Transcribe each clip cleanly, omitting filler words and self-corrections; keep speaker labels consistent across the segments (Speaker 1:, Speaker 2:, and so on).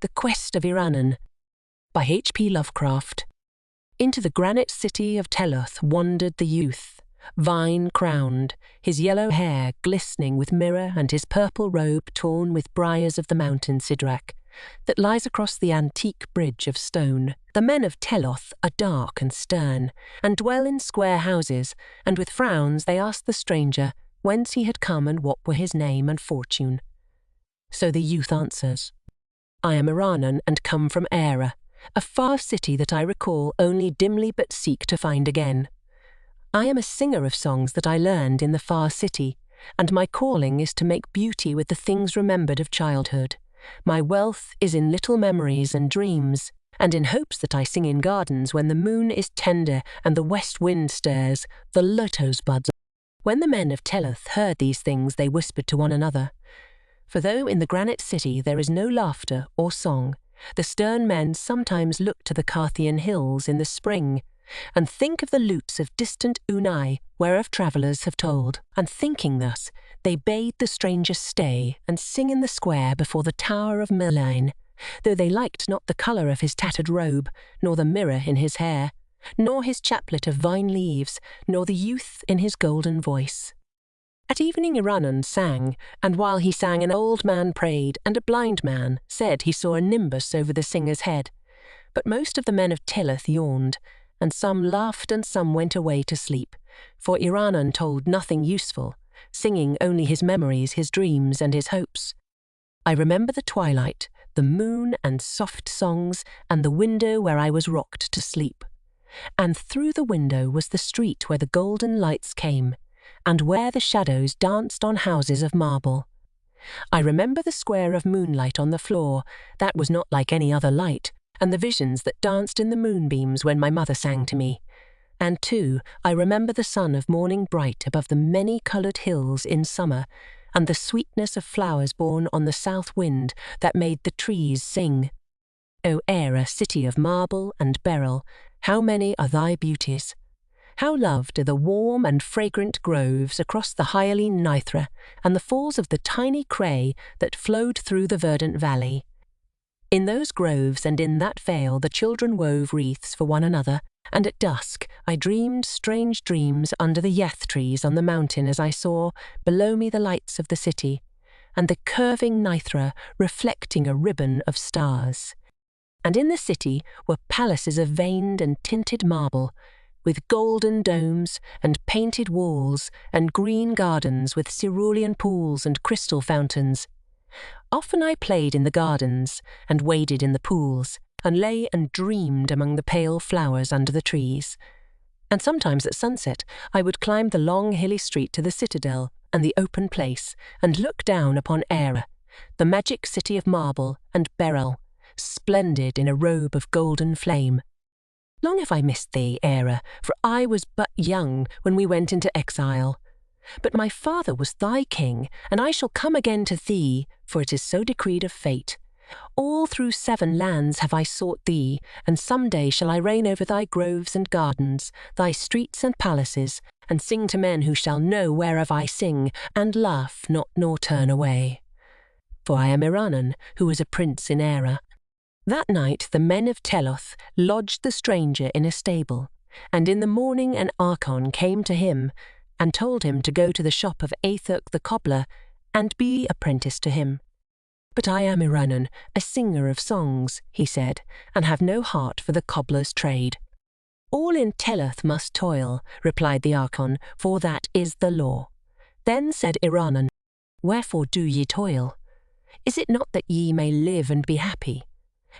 Speaker 1: The Quest of Iranon by H.P. Lovecraft. Into the granite city of Teloth wandered the youth, vine-crowned, his yellow hair glistening with myrrh and his purple robe torn with briars of the mountain Sidrak, that lies across the antique bridge of stone. The men of Teloth are dark and stern, and dwell in square houses, and with frowns they ask the stranger whence he had come and what were his name and fortune. So the youth answers, I am Iranon and come from Era, a far city that I recall only dimly but seek to find again. I am a singer of songs that I learned in the far city, and my calling is to make beauty with the things remembered of childhood. My wealth is in little memories and dreams, and in hopes that I sing in gardens when the moon is tender and the west wind stirs the lotos buds. When the men of Teloth heard these things, they whispered to one another. For though in the granite city there is no laughter or song, the stern men sometimes look to the Carthian hills in the spring, and think of the lutes of distant Unai, whereof travellers have told. And thinking thus, they bade the stranger stay and sing in the square before the tower of Merlin, though they liked not the colour of his tattered robe, nor the mirror in his hair, nor his chaplet of vine leaves, nor the youth in his golden voice. At evening Iranon sang, and while he sang an old man prayed, and a blind man said he saw a nimbus over the singer's head. But most of the men of Teloth yawned, and some laughed and some went away to sleep, for Iranon told nothing useful, singing only his memories, his dreams, and his hopes. I remember the twilight, the moon and soft songs, and the window where I was rocked to sleep. And through the window was the street where the golden lights came, and where the shadows danced on houses of marble. I remember the square of moonlight on the floor, that was not like any other light, and the visions that danced in the moonbeams when my mother sang to me. And too, I remember the sun of morning bright above the many-coloured hills in summer, and the sweetness of flowers born on the south wind that made the trees sing. O Era, city of marble and beryl, how many are thy beauties! How loved are the warm and fragrant groves across the hyaline Nithra and the falls of the tiny Cray that flowed through the verdant valley. In those groves and in that vale the children wove wreaths for one another, and at dusk I dreamed strange dreams under the yeth trees on the mountain as I saw below me the lights of the city, and the curving Nithra reflecting a ribbon of stars. And in the city were palaces of veined and tinted marble, with golden domes and painted walls and green gardens with cerulean pools and crystal fountains. Often I played in the gardens and waded in the pools and lay and dreamed among the pale flowers under the trees. And sometimes at sunset I would climb the long hilly street to the citadel and the open place and look down upon Era, the magic city of marble and beryl, splendid in a robe of golden flame. Long have I missed thee, Era, for I was but young when we went into exile. But my father was thy king, and I shall come again to thee, for it is so decreed of fate. All through 7 lands have I sought thee, and some day shall I reign over thy groves and gardens, thy streets and palaces, and sing to men who shall know whereof I sing, and laugh not nor turn away. For I am Iranon, who was a prince in Era. That night the men of Teloth lodged the stranger in a stable, and in the morning an archon came to him, and told him to go to the shop of Aethurc the cobbler, and be apprenticed to him. But I am Iranon, a singer of songs, he said, and have no heart for the cobbler's trade. All in Teloth must toil, replied the archon, for that is the law. Then said Iranon, Wherefore do ye toil? Is it not that ye may live and be happy?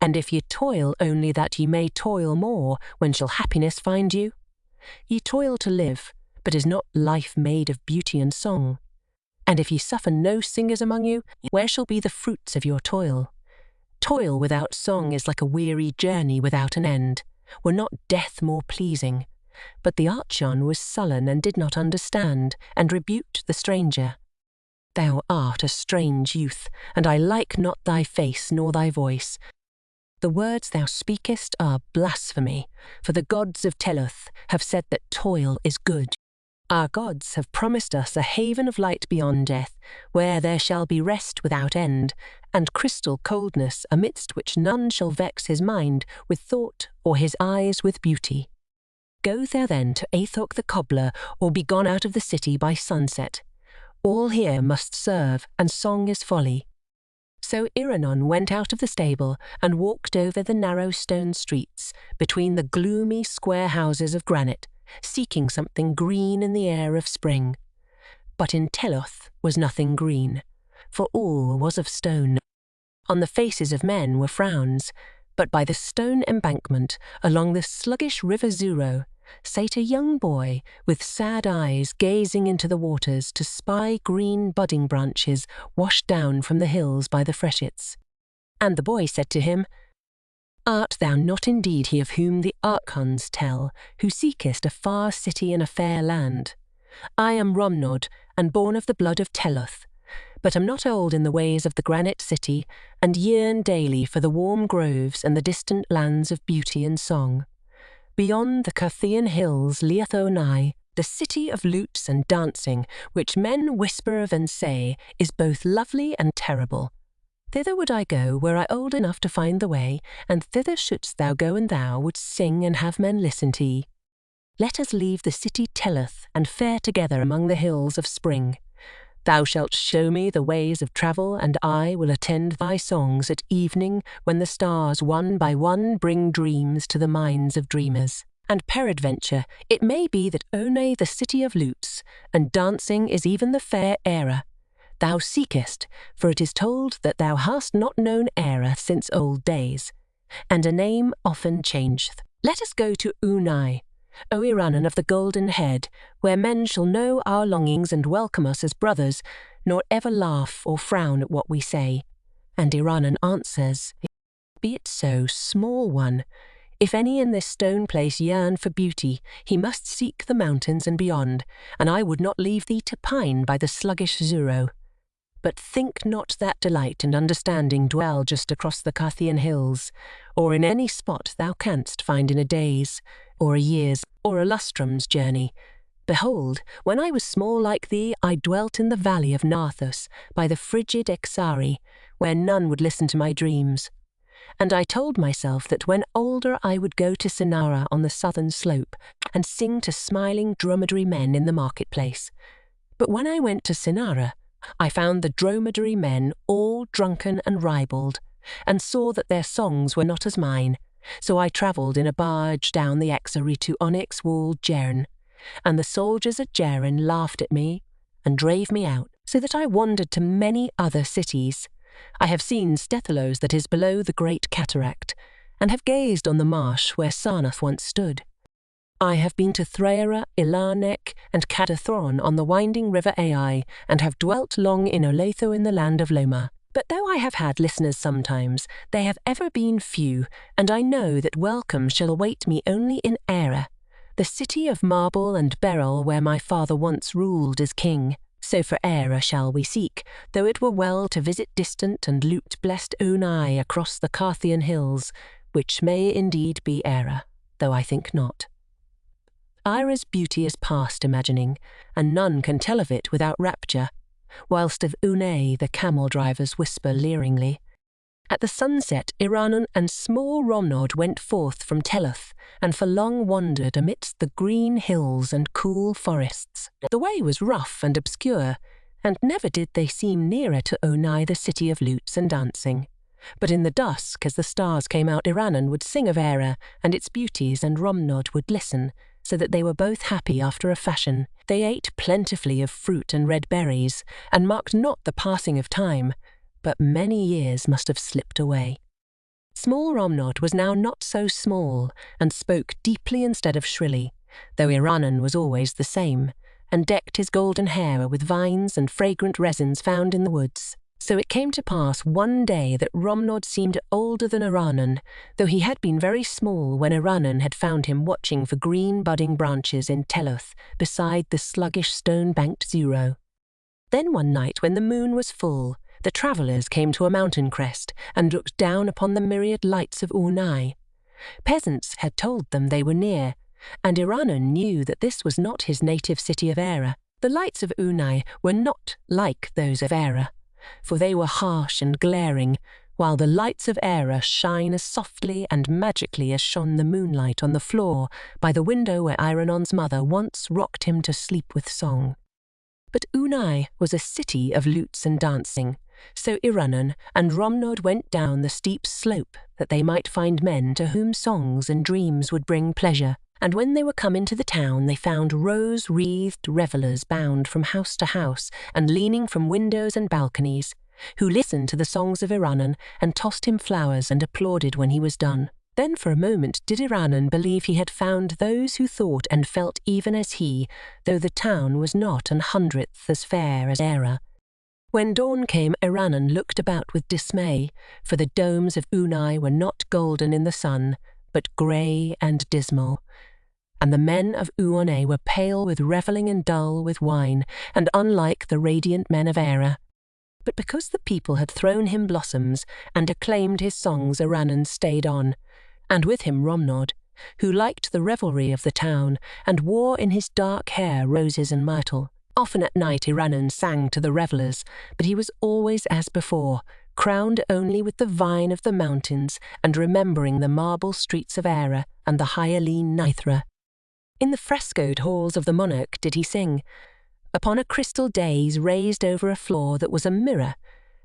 Speaker 1: And if ye toil only that ye may toil more, when shall happiness find you? Ye toil to live, but is not life made of beauty and song? And if ye suffer no singers among you, where shall be the fruits of your toil? Toil without song is like a weary journey without an end. Were not death more pleasing? But the archon was sullen and did not understand, and rebuked the stranger. Thou art a strange youth, and I like not thy face nor thy voice. The words thou speakest are blasphemy, for the gods of Teloth have said that toil is good. Our gods have promised us a haven of light beyond death, where there shall be rest without end, and crystal coldness amidst which none shall vex his mind with thought or his eyes with beauty. Go there then to Athok the cobbler, or be gone out of the city by sunset. All here must serve, and song is folly. So Iranon went out of the stable and walked over the narrow stone streets, between the gloomy square houses of granite, seeking something green in the air of spring. But in Teloth was nothing green, for all was of stone. On the faces of men were frowns, but by the stone embankment along the sluggish river Zuro sate a young boy with sad eyes gazing into the waters to spy green budding branches washed down from the hills by the freshets. And the boy said to him, "Art thou not indeed he of whom the archons tell, who seekest a far city in a fair land? I am Romnod, and born of the blood of Teloth, but am not old in the ways of the granite city, and yearn daily for the warm groves and the distant lands of beauty and song. Beyond the Carthian hills lieth Onai, the city of lutes and dancing, which men whisper of and say is both lovely and terrible. Thither would I go were I old enough to find the way, and thither shouldst thou go and thou wouldst sing and have men listen to ye. Let us leave the city Teloth and fare together among the hills of spring. Thou shalt show me the ways of travel, and I will attend thy songs at evening when the stars one by one bring dreams to the minds of dreamers. And peradventure it may be that Onai the city of lutes, and dancing is even the fair Era, thou seekest, for it is told that thou hast not known Era since old days, and a name often changeth. Let us go to Onai, O Iranon of the golden head, where men shall know our longings and welcome us as brothers, nor ever laugh or frown at what we say." And Iranon answers, "Be it so, small one. If any in this stone place yearn for beauty, he must seek the mountains and beyond, and I would not leave thee to pine by the sluggish Zuro. But think not that delight and understanding dwell just across the Carthian hills, or in any spot thou canst find in a day's, or a year's, or a lustrum's journey. Behold, when I was small like thee, I dwelt in the valley of Narthus, by the frigid Exari, where none would listen to my dreams. And I told myself that when older I would go to Sinara on the southern slope, and sing to smiling dromedary men in the marketplace. But when I went to Sinara, I found the dromedary men all drunken and ribald, and saw that their songs were not as mine. So I travelled in a barge down the Exari to onyx-walled Jern, and the soldiers at Jern laughed at me and drave me out, so that I wandered to many other cities. I have seen Stethalos that is below the great cataract, and have gazed on the marsh where Sarnath once stood. I have been to Thraera, Ilarnek, and Cadathron on the winding river Ai, and have dwelt long in Olatho in the land of Loma. But though I have had listeners sometimes, they have ever been few, and I know that welcome shall await me only in Era, the city of marble and beryl where my father once ruled as king. So for Era shall we seek, though it were well to visit distant and lute-blessed Onai across the Carthian hills, which may indeed be Era, though I think not. Ira's beauty is past imagining, and none can tell of it without rapture, whilst of Onai the camel-drivers whisper leeringly. At the sunset Iranon and small Romnod went forth from Teloth, and for long wandered amidst the green hills and cool forests. The way was rough and obscure, and never did they seem nearer to Onai the city of lutes and dancing. But in the dusk, as the stars came out, Iranon would sing of Era and its beauties, and Romnod would listen, so that they were both happy after a fashion. They ate plentifully of fruit and red berries, and marked not the passing of time, but many years must have slipped away. Small Romnod was now not so small, and spoke deeply instead of shrilly, though Iranon was always the same, and decked his golden hair with vines and fragrant resins found in the woods. So it came to pass one day that Romnod seemed older than Iranon, though he had been very small when Iranon had found him watching for green budding branches in Teloth beside the sluggish stone-banked Zuro. Then one night when the moon was full, the travellers came to a mountain crest and looked down upon the myriad lights of Onai. Peasants had told them they were near, and Iranon knew that this was not his native city of Era. The lights of Unai were not like those of Era, for they were harsh and glaring, while the lights of Era shine as softly and magically as shone the moonlight on the floor by the window where Iranon's mother once rocked him to sleep with song. But Unai was a city of lutes and dancing, so Iranon and Romnod went down the steep slope that they might find men to whom songs and dreams would bring pleasure. And when they were come into the town, they found rose-wreathed revellers bound from house to house and leaning from windows and balconies, who listened to the songs of Iranon and tossed him flowers and applauded when he was done. Then for a moment did Iranon believe he had found those who thought and felt even as he, though the town was not an hundredth as fair as Era. When dawn came, Iranon looked about with dismay, for the domes of Unai were not golden in the sun, but grey and dismal, and the men of Uone were pale with revelling and dull with wine, and unlike the radiant men of Era. But because the people had thrown him blossoms and acclaimed his songs, Iranon stayed on, and with him Romnod, who liked the revelry of the town and wore in his dark hair roses and myrtle. Often at night Iranon sang to the revellers, but he was always as before, crowned only with the vine of the mountains and remembering the marble streets of Era and the hyaline Nithra. In the frescoed halls of the monarch did he sing, upon a crystal dais raised over a floor that was a mirror,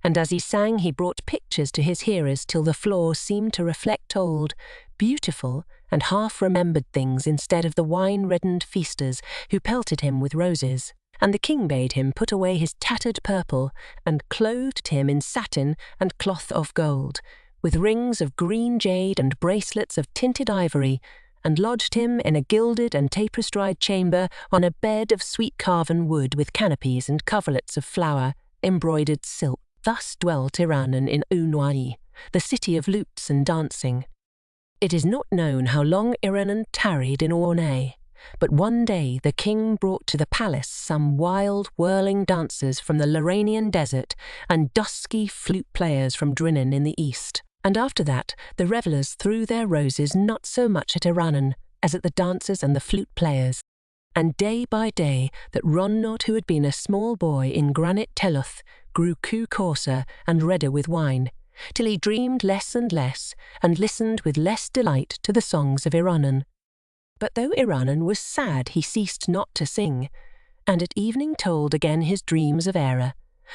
Speaker 1: and as he sang he brought pictures to his hearers till the floor seemed to reflect old, beautiful and half-remembered things instead of the wine-reddened feasters who pelted him with roses. And the king bade him put away his tattered purple, and clothed him in satin and cloth of gold, with rings of green jade and bracelets of tinted ivory, and lodged him in a gilded and tapestried chamber on a bed of sweet-carven wood with canopies and coverlets of flower, embroidered silk. Thus dwelt Iranon in Unai, the city of lutes and dancing. It is not known how long Iranon tarried in Ornay, but one day the king brought to the palace some wild, whirling dancers from the Loranian desert and dusky flute players from Drinnen in the east. And after that the revellers threw their roses not so much at Iranon as at the dancers and the flute players. And day by day that Romnod, who had been a small boy in granite Teluth, grew coarser and redder with wine, till he dreamed less and less, and listened with less delight to the songs of Iranon. But though Iranon was sad, he ceased not to sing, and at evening told again his dreams of Era,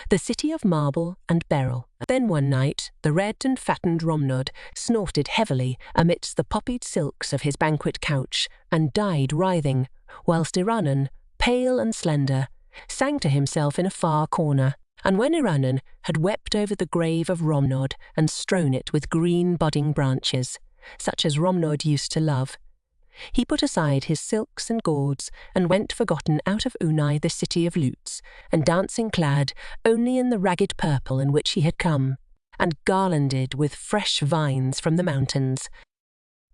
Speaker 1: the city of marble and beryl. Then one night the red and fattened Romnod snorted heavily amidst the poppied silks of his banquet couch, and died writhing, whilst Iranon, pale and slender, sang to himself in a far corner. And when Iranon had wept over the grave of Romnod and strewn it with green budding branches, such as Romnod used to love, he put aside his silks and gauds and went forgotten out of Unai, the city of lutes, and dancing clad only in the ragged purple in which he had come, and garlanded with fresh vines from the mountains.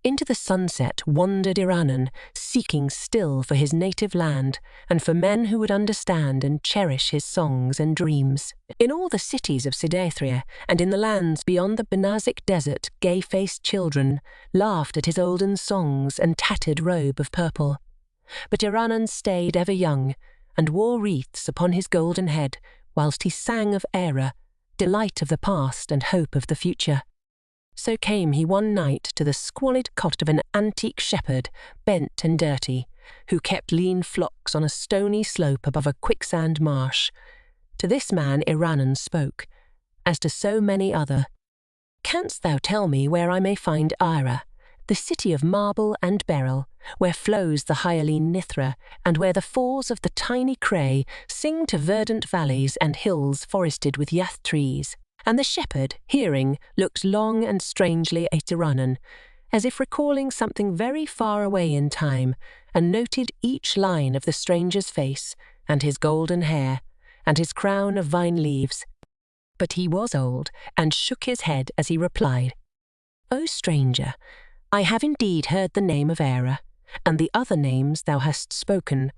Speaker 1: Into the sunset wandered Iranon, seeking still for his native land and for men who would understand and cherish his songs and dreams. In all the cities of Sidathria and in the lands beyond the Benazic desert, gay-faced children laughed at his olden songs and tattered robe of purple. But Iranon stayed ever young and wore wreaths upon his golden head whilst he sang of Era, delight of the past and hope of the future. So came he one night to the squalid cot of an antique shepherd, bent and dirty, who kept lean flocks on a stony slope above a quicksand marsh. To this man Iranon spoke, as to so many other. Canst thou tell me where I may find Ira, the city of marble and beryl, where flows the hyaline Nithra, and where the falls of the tiny Cray sing to verdant valleys and hills forested with yath trees? And the shepherd, hearing, looked long and strangely at Iranon, as if recalling something very far away in time, and noted each line of the stranger's face, and his golden hair, and his crown of vine leaves. But he was old, and shook his head as he replied, "O stranger, I have indeed heard the name of Era, and the other names thou hast spoken,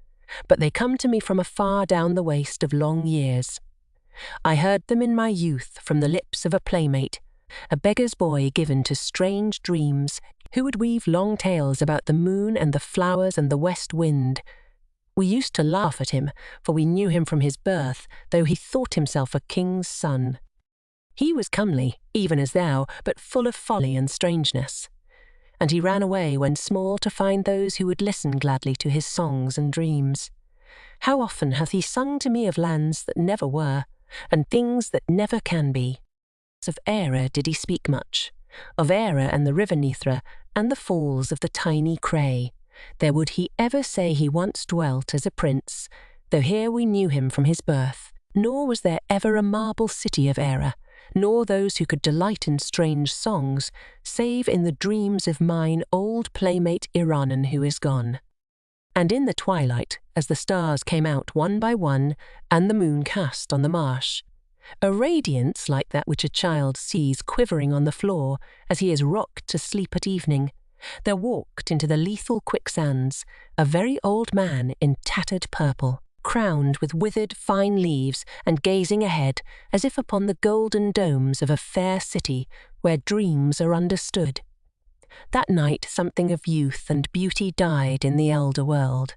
Speaker 1: but they come to me from afar down the waste of long years. I heard them in my youth from the lips of a playmate, a beggar's boy given to strange dreams, who would weave long tales about the moon and the flowers and the west wind. We used to laugh at him, for we knew him from his birth, though he thought himself a king's son. He was comely, even as thou, but full of folly and strangeness. And he ran away when small to find those who would listen gladly to his songs and dreams. How often hath he sung to me of lands that never were, and things that never can be. Of Eire did he speak much, of Eire and the river Nithra, and the falls of the tiny Cray. There would he ever say he once dwelt as a prince, though here we knew him from his birth. Nor was there ever a marble city of Eire, nor those who could delight in strange songs, save in the dreams of mine old playmate Iranon who is gone. And in the twilight, as the stars came out one by one, and the moon cast on the marsh, a radiance like that which a child sees quivering on the floor as he is rocked to sleep at evening, there walked into the lethal quicksands a very old man in tattered purple, crowned with withered fine leaves and gazing ahead as if upon the golden domes of a fair city where dreams are understood. That night something of youth and beauty died in the elder world.